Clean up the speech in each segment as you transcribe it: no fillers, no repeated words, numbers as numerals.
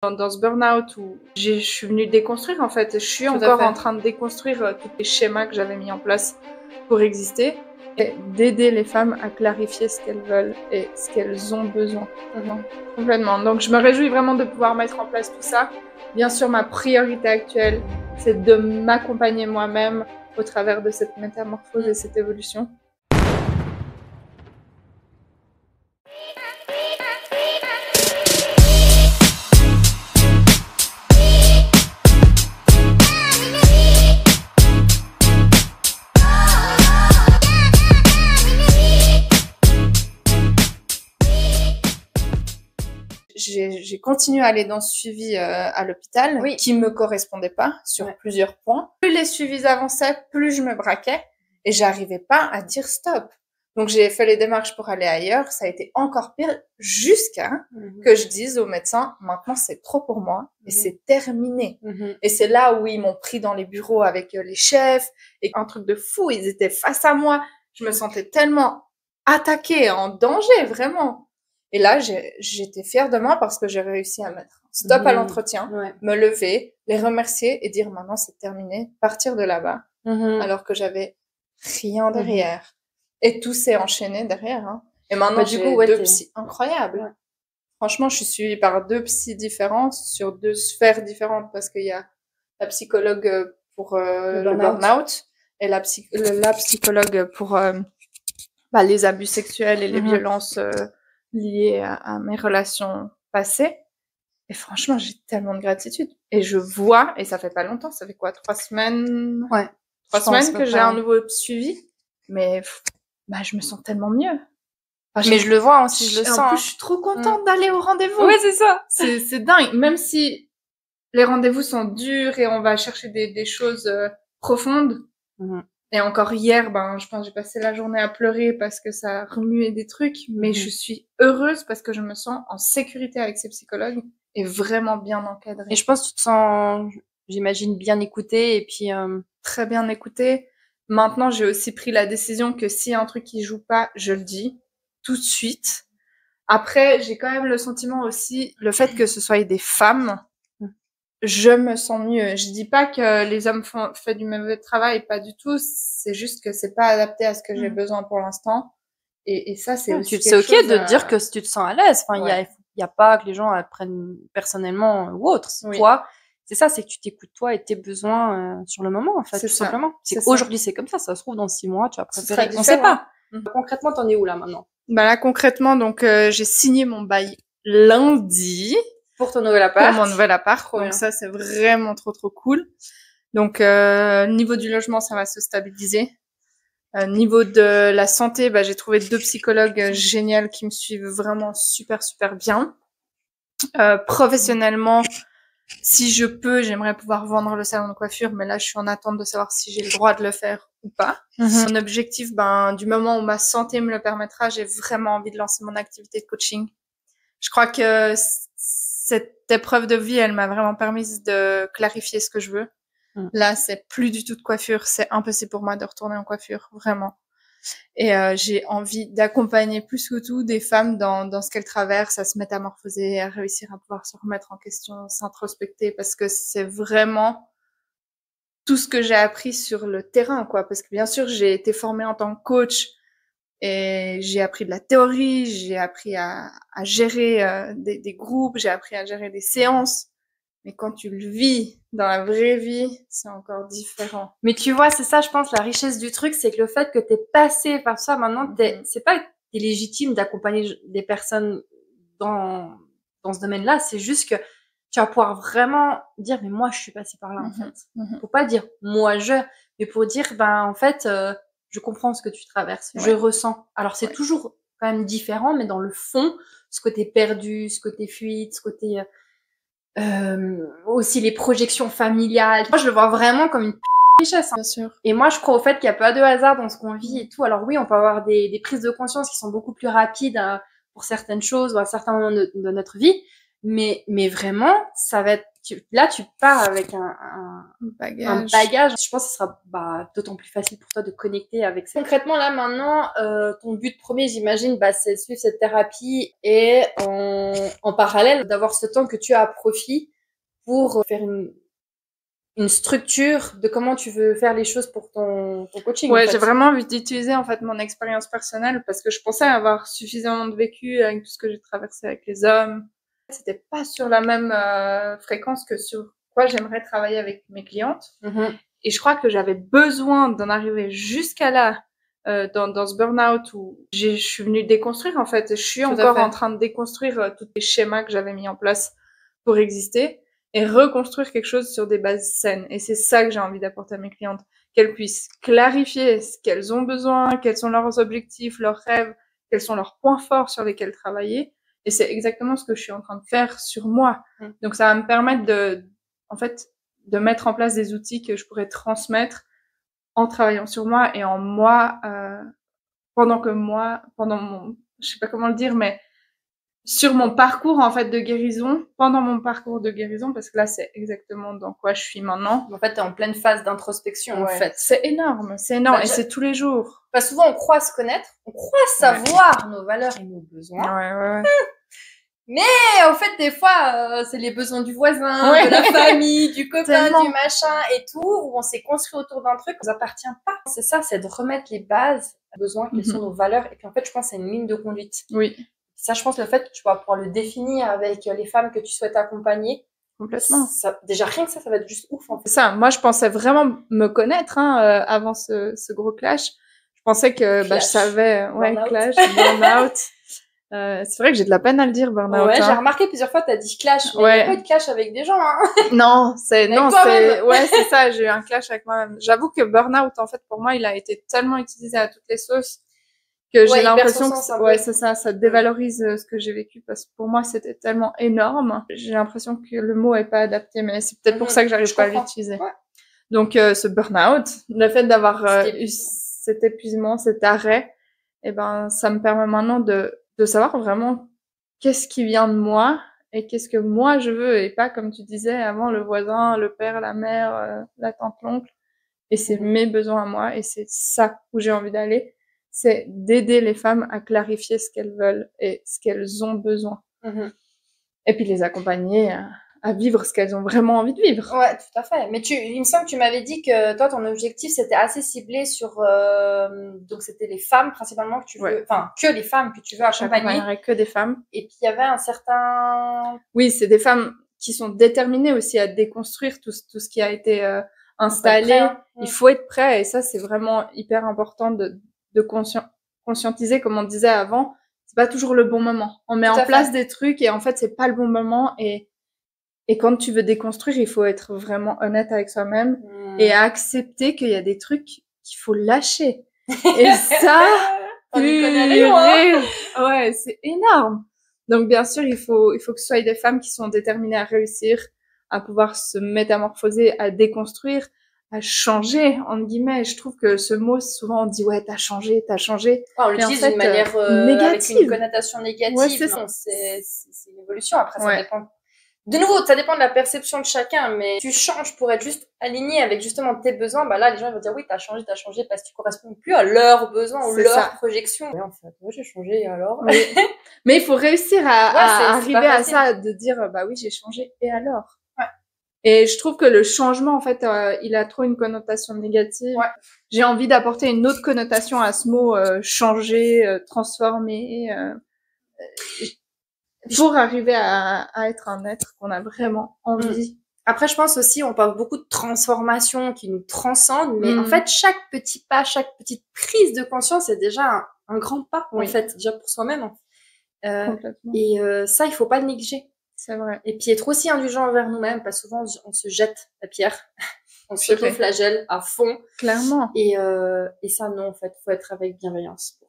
Dans ce burn-out où je suis venue déconstruire, en fait. Je suis encore en train de déconstruire tous les schémas que j'avais mis en place pour exister. Et d'aider les femmes à clarifier ce qu'elles veulent et ce qu'elles ont besoin. Complètement. Donc, je me réjouis vraiment de pouvoir mettre en place tout ça. Bien sûr, ma priorité actuelle, c'est de m'accompagner moi-même au travers de cette métamorphose et cette évolution. J'ai continué à aller dans ce suivi à l'hôpital qui me correspondait pas sur plusieurs points. Plus les suivis avançaient, plus je me braquais et j'arrivais pas à dire stop. Donc j'ai fait les démarches pour aller ailleurs, ça a été encore pire jusqu'à que je dise aux médecins maintenant c'est trop pour moi et c'est terminé. Et c'est là où ils m'ont pris dans les bureaux avec les chefs et un truc de fou, ils étaient face à moi. Je me sentais tellement attaquée, en danger vraiment. Et là, j'étais fière de moi parce que j'ai réussi à mettre un stop à l'entretien, me lever, les remercier et dire maintenant c'est terminé, partir de là-bas, alors que j'avais rien derrière. Et tout s'est enchaîné derrière. Hein. Et maintenant, j'ai deux psys incroyables. Franchement, je suis suivie par 2 psys différentes sur 2 sphères différentes parce qu'il y a la psychologue pour le burn-out et la psychologue pour les abus sexuels et les violences liées à mes relations passées. Et franchement, j'ai tellement de gratitude. Et je vois, et ça fait pas longtemps, ça fait quoi, 3 semaines? 3 semaines que j'ai un nouveau suivi. Mais, je me sens tellement mieux. Enfin, mais je le vois aussi, je le sens. En plus, je suis trop contente d'aller au rendez-vous. Oui, c'est ça. C'est dingue. Même si les rendez-vous sont durs et on va chercher des choses profondes. Et encore hier, je pense que j'ai passé la journée à pleurer parce que ça remuait des trucs, mais je suis heureuse parce que je me sens en sécurité avec ces psychologues et vraiment bien encadrée. Et je pense que tu te sens, j'imagine, bien écoutée et puis très bien écoutée. Maintenant, j'ai aussi pris la décision que s'il y a un truc qui joue pas, je le dis tout de suite. Après, j'ai quand même le sentiment aussi, le fait que ce soit des femmes, je me sens mieux. Je dis pas que les hommes font du mauvais travail, pas du tout. C'est juste que c'est pas adapté à ce que j'ai besoin pour l'instant. Et ça, c'est aussi c'est ok de dire que si tu te sens à l'aise. Enfin, il y a pas que les gens apprennent personnellement ou autre. Toi, c'est ça, c'est que tu t'écoutes toi et tes besoins sur le moment, en fait, tout simplement. C'est qu'aujourd'hui, c'est comme ça. Ça se trouve, dans 6 mois, tu vas préférer. On sait pas. Concrètement, t'en es où là maintenant? Là, concrètement, donc j'ai signé mon bail lundi. Pour ton nouvel appart. Pour mon nouvel appart. Donc ça, c'est vraiment trop cool. Donc niveau du logement, ça va se stabiliser. Niveau de la santé, j'ai trouvé 2 psychologues géniales qui me suivent vraiment super bien. Professionnellement, si je peux, j'aimerais pouvoir vendre le salon de coiffure, mais là, je suis en attente de savoir si j'ai le droit de le faire ou pas. Mon objectif, du moment où ma santé me le permettra, j'ai vraiment envie de lancer mon activité de coaching. Je crois que cette épreuve de vie, elle m'a vraiment permis de clarifier ce que je veux. Là, c'est plus du tout de coiffure. C'est impossible pour moi de retourner en coiffure, vraiment. Et j'ai envie d'accompagner plus que tout des femmes dans ce qu'elles traversent, à se métamorphoser, à réussir à pouvoir se remettre en question, s'introspecter, parce que c'est vraiment tout ce que j'ai appris sur le terrain, quoi. Parce que bien sûr, j'ai été formée en tant que coach et j'ai appris de la théorie, j'ai appris à gérer des groupes, j'ai appris à gérer des séances. Mais quand tu le vis dans la vraie vie, c'est encore différent. Mais tu vois, c'est ça, je pense, la richesse du truc, c'est que le fait que t'es passé par ça, maintenant, c'est pas que t'es légitime d'accompagner des personnes dans ce domaine-là, c'est juste que tu vas pouvoir vraiment dire, mais moi, je suis passée par là, en fait. Faut pas dire, moi, mais pour dire, en fait, je comprends ce que tu traverses, je ressens. Alors, c'est toujours quand même différent, mais dans le fond, ce côté perdu, ce côté fuite, ce côté... aussi les projections familiales. Moi, je le vois vraiment comme une richesse. Bien sûr. Et moi, je crois au fait qu'il n'y a pas de hasard dans ce qu'on vit et tout. Alors oui, on peut avoir des prises de conscience qui sont beaucoup plus rapides pour certaines choses ou à certains moments de notre vie. Mais vraiment, ça va être là, tu pars avec un bagage. Je pense que ce sera d'autant plus facile pour toi de connecter avec ça. Concrètement, là, maintenant, ton but premier, j'imagine, c'est de suivre cette thérapie et en parallèle, d'avoir ce temps que tu as à profit pour faire une structure de comment tu veux faire les choses pour ton coaching. Ouais, j'ai vraiment envie d'utiliser en fait mon expérience personnelle parce que je pensais avoir suffisamment de vécu avec tout ce que j'ai traversé avec les hommes. C'était pas sur la même fréquence que sur quoi j'aimerais travailler avec mes clientes. Et je crois que j'avais besoin d'en arriver jusqu'à là, dans ce burn-out où je suis venue déconstruire en fait. Je suis encore en train de déconstruire tous les schémas que j'avais mis en place pour exister et reconstruire quelque chose sur des bases saines. Et c'est ça que j'ai envie d'apporter à mes clientes, qu'elles puissent clarifier ce qu'elles ont besoin, quels sont leurs objectifs, leurs rêves, quels sont leurs points forts sur lesquels travailler. Et c'est exactement ce que je suis en train de faire sur moi. Donc ça va me permettre de mettre en place des outils que je pourrais transmettre en travaillant sur moi et en moi, pendant je sais pas comment le dire, mais sur mon parcours en fait de guérison, pendant mon parcours de guérison, parce que là c'est exactement dans quoi je suis maintenant. En fait, t'es en pleine phase d'introspection en fait. C'est énorme et c'est tous les jours. Souvent on croit se connaître, on croit savoir nos valeurs et nos besoins. Mais en fait, des fois, c'est les besoins du voisin, de la famille, du copain, du machin et tout, où on s'est construit autour d'un truc qui nous appartient pas. C'est ça, c'est de remettre les bases, besoins, quelles sont nos valeurs. Et puis en fait, je pense que c'est une ligne de conduite. Oui. Ça, je pense, le fait que tu vas pouvoir le définir avec les femmes que tu souhaites accompagner. Complètement. Déjà, rien que ça va être juste ouf, en fait. Ça, moi, je pensais vraiment me connaître, avant ce gros clash. Je pensais que, je savais, clash, burn-out. C'est vrai que j'ai de la peine à le dire, burn-out. Ouais, j'ai remarqué plusieurs fois, t'as dit clash, mais il n'y a pas eu de clash avec des gens, hein. Non, c'est ça, j'ai eu un clash avec moi-même. J'avoue que burn-out, en fait, pour moi, il a été tellement utilisé à toutes les sauces que j'ai l'impression que, c'est ça dévalorise ce que j'ai vécu parce que pour moi, c'était tellement énorme. J'ai l'impression que le mot est pas adapté, mais c'est peut-être pour ça que j'arrive pas à l'utiliser. Ouais. Donc, ce burn-out, le fait d'avoir eu cet épuisement, cet arrêt, ça me permet maintenant de savoir vraiment qu'est-ce qui vient de moi et qu'est-ce que moi je veux et pas comme tu disais avant le voisin, le père, la mère, la tante, l'oncle. Et c'est mes besoins à moi et c'est ça où j'ai envie d'aller. C'est d'aider les femmes à clarifier ce qu'elles veulent et ce qu'elles ont besoin. Et puis les accompagner à vivre ce qu'elles ont vraiment envie de vivre. Ouais, tout à fait. Mais il me semble que tu m'avais dit que toi, ton objectif, c'était assez ciblé sur... donc, c'était les femmes principalement que tu veux... Enfin, que les femmes que tu veux accompagner. J'accompagnerai que des femmes. Et puis, il y avait un certain... Oui, c'est des femmes qui sont déterminées aussi à déconstruire tout ce qui a été installé. Il faut être prêt. Et ça, c'est vraiment hyper important de conscientiser, comme on disait avant. C'est pas toujours le bon moment. On met en place des trucs et en fait, c'est pas le bon moment. Et quand tu veux déconstruire, il faut être vraiment honnête avec soi-même et accepter qu'il y a des trucs qu'il faut lâcher. Et ça, ouais, c'est énorme. Donc, bien sûr, il faut que ce soit des femmes qui sont déterminées à réussir, à pouvoir se métamorphoser, à déconstruire, à changer, entre guillemets. Je trouve que ce mot, souvent, on dit, ouais, t'as changé. On l'utilise d'une manière négative. Avec une connotation négative. Ouais, c'est une évolution. Après, ça dépend. De nouveau, ça dépend de la perception de chacun, mais tu changes pour être juste aligné avec justement tes besoins. Là, les gens vont dire oui, t'as changé parce que tu corresponds plus à leurs besoins ou leurs projections. Et en fait, moi, j'ai changé, alors. Oui. Mais il faut réussir à arriver à ça, de dire oui, j'ai changé, et alors? Ouais. Et je trouve que le changement, en fait, il a trop une connotation négative. Ouais. J'ai envie d'apporter une autre connotation à ce mot changer, transformer. Pour arriver à être un être qu'on a vraiment envie. Après, je pense aussi, on parle beaucoup de transformation qui nous transcende, mais en fait, chaque petit pas, chaque petite prise de conscience est déjà un grand pas, en fait, déjà pour soi-même. Complètement. Et ça, il faut pas le négliger. C'est vrai. Et puis, être aussi indulgent envers nous-mêmes, parce que souvent, on se jette la pierre, on se flagelle à fond. Clairement. Et ça, non, en fait, faut être avec bienveillance pour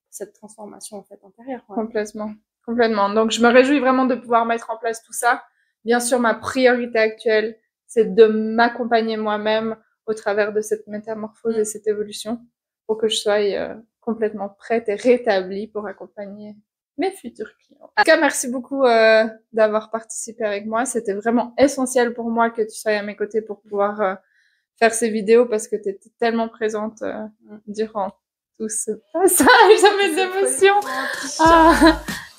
cette transformation, en fait, intérieure. Ouais. Complètement. Donc, je me réjouis vraiment de pouvoir mettre en place tout ça. Bien sûr, ma priorité actuelle, c'est de m'accompagner moi-même au travers de cette métamorphose et cette évolution pour que je sois complètement prête et rétablie pour accompagner mes futurs clients. En tout cas, merci beaucoup d'avoir participé avec moi. C'était vraiment essentiel pour moi que tu sois à mes côtés pour pouvoir faire ces vidéos parce que tu étais tellement présente durant tout ce passage à mes émotions.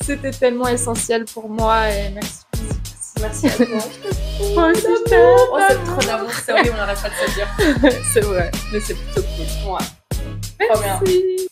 C'était tellement essentiel pour moi et merci. Merci à toi. Moi aussi, je t'aime. Oh, c'est trop d'amour, c'est horrible, on n'arrête pas de se dire. C'est vrai, mais c'est plutôt cool. Ouais. Merci.